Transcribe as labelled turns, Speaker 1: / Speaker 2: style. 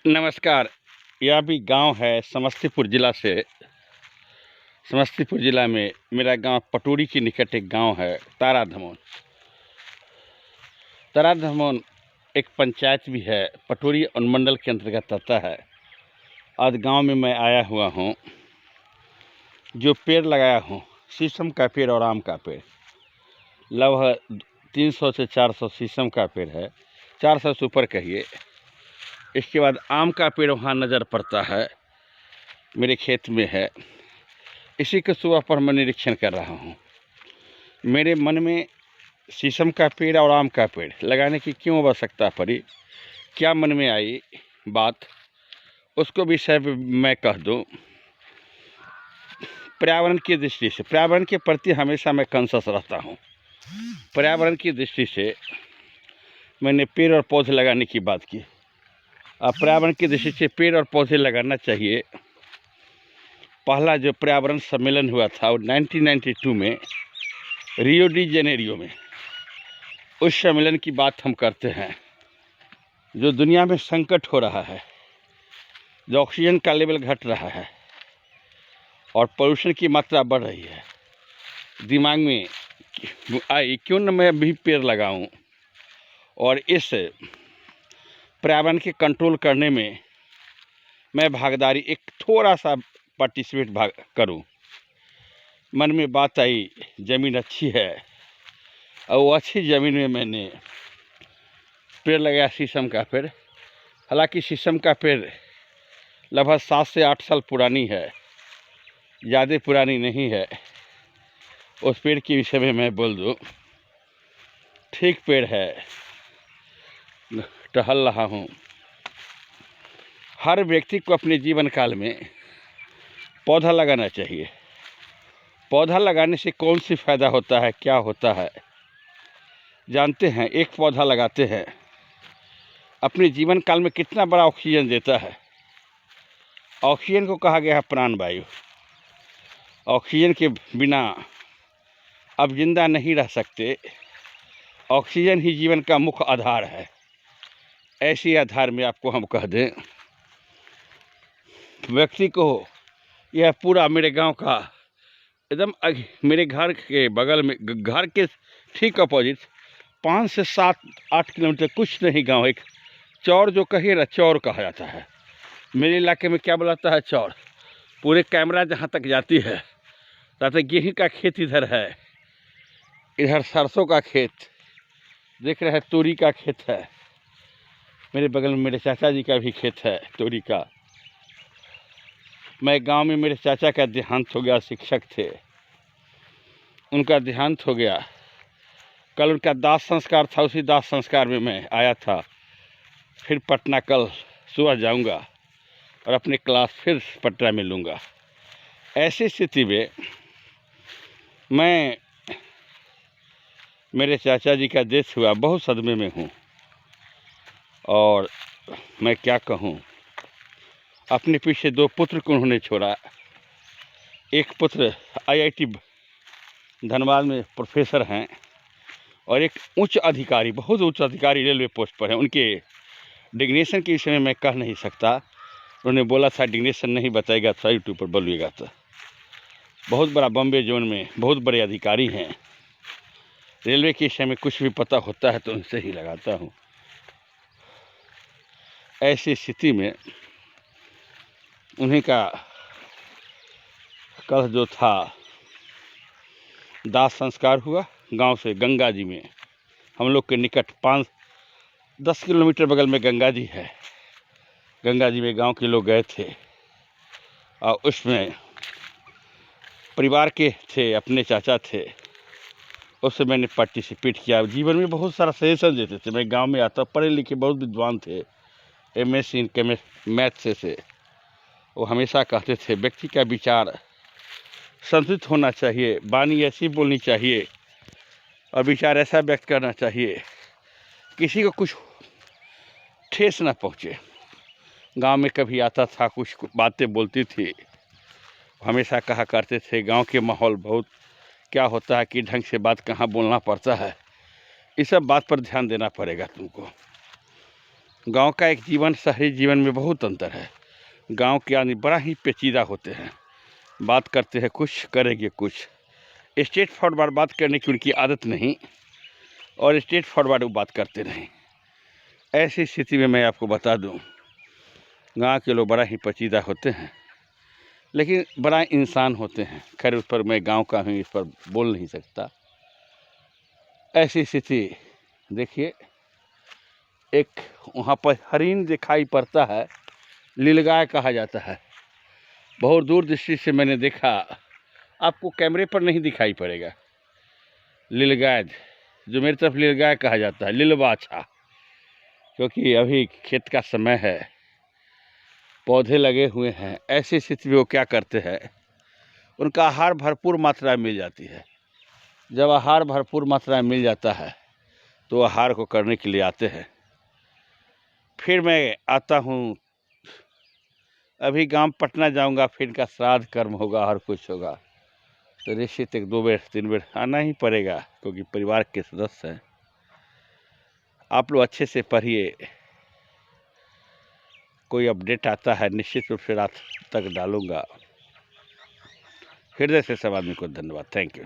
Speaker 1: नमस्कार। यह भी गांव है समस्तीपुर ज़िला से। समस्तीपुर ज़िला में मेरा गांव पटोरी के निकट एक गांव है तारा धमोन। तारा धमोन एक पंचायत भी है, पटोरी अनुमंडल के अंतर्गत आता है। आज गांव में मैं आया हुआ हूं। जो पेड़ लगाया हूं, शीशम का पेड़ और आम का पेड़, लगभग 300 से 400 शीशम का पेड़ है, 400 से ऊपर कहिए। इसके बाद आम का पेड़ वहाँ नज़र पड़ता है, मेरे खेत में है। इसी के सुबह पर मैं निरीक्षण कर रहा हूँ। मेरे मन में शीशम का पेड़ और आम का पेड़ लगाने की क्यों आवश्यकता पड़ी, क्या मन में आई बात, उसको विषय मैं कह दूँ। पर्यावरण की दृष्टि से, पर्यावरण के प्रति हमेशा मैं कॉन्शियस रहता हूँ। पर्यावरण की दृष्टि से मैंने पेड़ और पौधे लगाने की बात की। अब पर्यावरण की दृष्टि से पेड़ और पौधे लगाना चाहिए। पहला जो पर्यावरण सम्मेलन हुआ था वो 1992 में रियो डी जेनेरियो में, उस सम्मेलन की बात हम करते हैं। जो दुनिया में संकट हो रहा है, जो ऑक्सीजन का लेवल घट रहा है और पोल्यूशन की मात्रा बढ़ रही है, दिमाग में आई क्यों न मैं भी पेड़ लगाऊं और इस पर्यावरण के कंट्रोल करने में मैं भागीदारी एक थोड़ा सा पार्टिसिपेट करूं। मन में बात आई, ज़मीन अच्छी है और वो अच्छी ज़मीन में मैंने पेड़ लगाया, शीशम का पेड़। हालांकि शीशम का पेड़ लगभग 7 से 8 साल पुरानी है, ज़्यादा पुरानी नहीं है। उस पेड़ के विषय में मैं बोल दूँ, ठीक पेड़ है, टहल रहा हूँ। हर व्यक्ति को अपने जीवन काल में पौधा लगाना चाहिए। पौधा लगाने से कौन सी फ़ायदा होता है, क्या होता है जानते हैं? एक पौधा लगाते हैं, अपने जीवन काल में कितना बड़ा ऑक्सीजन देता है। ऑक्सीजन को कहा गया है प्राण वायु। ऑक्सीजन के बिना अब जिंदा नहीं रह सकते। ऑक्सीजन ही जीवन का मुख्य आधार है। ऐसे आधार में आपको हम कह दें, व्यक्ति को यह पूरा मेरे गांव का एकदम मेरे घर के बगल में, घर के ठीक अपोजिट 5 से 7-8 किलोमीटर कुछ नहीं गांव, एक चौर जो कहिए ना, चौर कहा जाता है। मेरे इलाके में क्या बुलाता है, चौर। पूरे कैमरा जहाँ तक जाती है, तहाँ तक गेहूं का खेत इधर है, इधर सरसों का खेत देख रहे हैं, तोरी का खेत है। मेरे बगल में मेरे चाचा जी का भी खेत है तोरी का। मैं गांव में, मेरे चाचा का देहांत हो गया, शिक्षक थे, उनका देहांत हो गया। कल उनका दाह संस्कार था, उसी दाह संस्कार में मैं आया था। फिर पटना कल सुबह जाऊंगा और अपने क्लास फिर पटना में लूँगा। ऐसी स्थिति में मैं, मेरे चाचा जी का डेथ हुआ, बहुत सदमे में हूँ। और मैं क्या कहूँ, अपने पीछे 2 पुत्र को उन्होंने छोड़ा। एक पुत्र IIT धनबाद में प्रोफेसर हैं और एक उच्च अधिकारी, बहुत उच्च अधिकारी रेलवे पोस्ट पर हैं। उनके डिग्नेशन के विषय में मैं कह नहीं सकता। उन्होंने बोला था डिग्नेशन नहीं बताएगा तो यूट्यूब पर बोलिएगा। तो बहुत बड़ा बॉम्बे जोन में बहुत बड़े अधिकारी हैं। रेलवे के विषय में कुछ भी पता होता है तो उनसे ही लगाता हूँ। ऐसी स्थिति में उन्हीं का कल जो था दाह संस्कार हुआ गांव से, गंगा जी में, हम लोग के निकट 5-10 किलोमीटर बगल में गंगा जी है। गंगा जी में गांव के लोग गए थे और उसमें परिवार के थे, अपने चाचा थे, उससे मैंने पार्टिसिपेट किया। जीवन में बहुत सारा सजेशन देते थे। मैं गांव में आता, पढ़े लिखे बहुत विद्वान थे, MSc इन केमिस्ट्री मैथ से। वो हमेशा कहते थे व्यक्ति का विचार संतुलित होना चाहिए, वाणी ऐसी बोलनी चाहिए और विचार ऐसा व्यक्त करना चाहिए किसी को कुछ ठेस ना पहुँचे। गांव में कभी आता था, कुछ बातें बोलती थी, हमेशा कहा करते थे गांव के माहौल बहुत क्या होता है कि ढंग से बात कहाँ बोलना पड़ता है, इस सब बात पर ध्यान देना पड़ेगा तुमको। गांव का एक जीवन शहरी जीवन में बहुत अंतर है। गांव के आदमी बड़ा ही पेचीदा होते हैं, बात करते हैं कुछ, करेंगे कुछ। स्ट्रेट फॉरवर्ड बात करने की उनकी आदत नहीं, और स्ट्रेट फॉरवर्ड वो बात करते नहीं। ऐसी स्थिति में मैं आपको बता दूं, गांव के लोग बड़ा ही पेचीदा होते हैं, लेकिन बड़ा इंसान होते हैं। खैर उस पर मैं गांव का हूँ, इस पर बोल नहीं सकता। ऐसी स्थिति देखिए, एक वहाँ पर हरिण दिखाई पड़ता है, नीलगाय कहा जाता है। बहुत दूर दृष्टि से मैंने देखा, आपको कैमरे पर नहीं दिखाई पड़ेगा। नीलगाय, जो मेरी तरफ नीलगाय कहा जाता है, लीलबाछा, क्योंकि अभी खेत का समय है, पौधे लगे हुए हैं। ऐसी स्थिति में वो क्या करते हैं, उनका आहार भरपूर मात्रा में मिल जाती है। जब आहार भरपूर मात्रा में मिल जाता है तो आहार को करने के लिए आते हैं। फिर मैं आता हूँ, अभी गांव पटना जाऊंगा, फिर इनका श्राद्ध कर्म होगा और कुछ होगा, तो निश्चित 1-2 बार 3 बार आना ही पड़ेगा, क्योंकि परिवार के सदस्य हैं। आप लोग अच्छे से पढ़िए, कोई अपडेट आता है निश्चित रूप से रात तक डालूंगा। हृदय से सब आदमी को धन्यवाद। Thank you.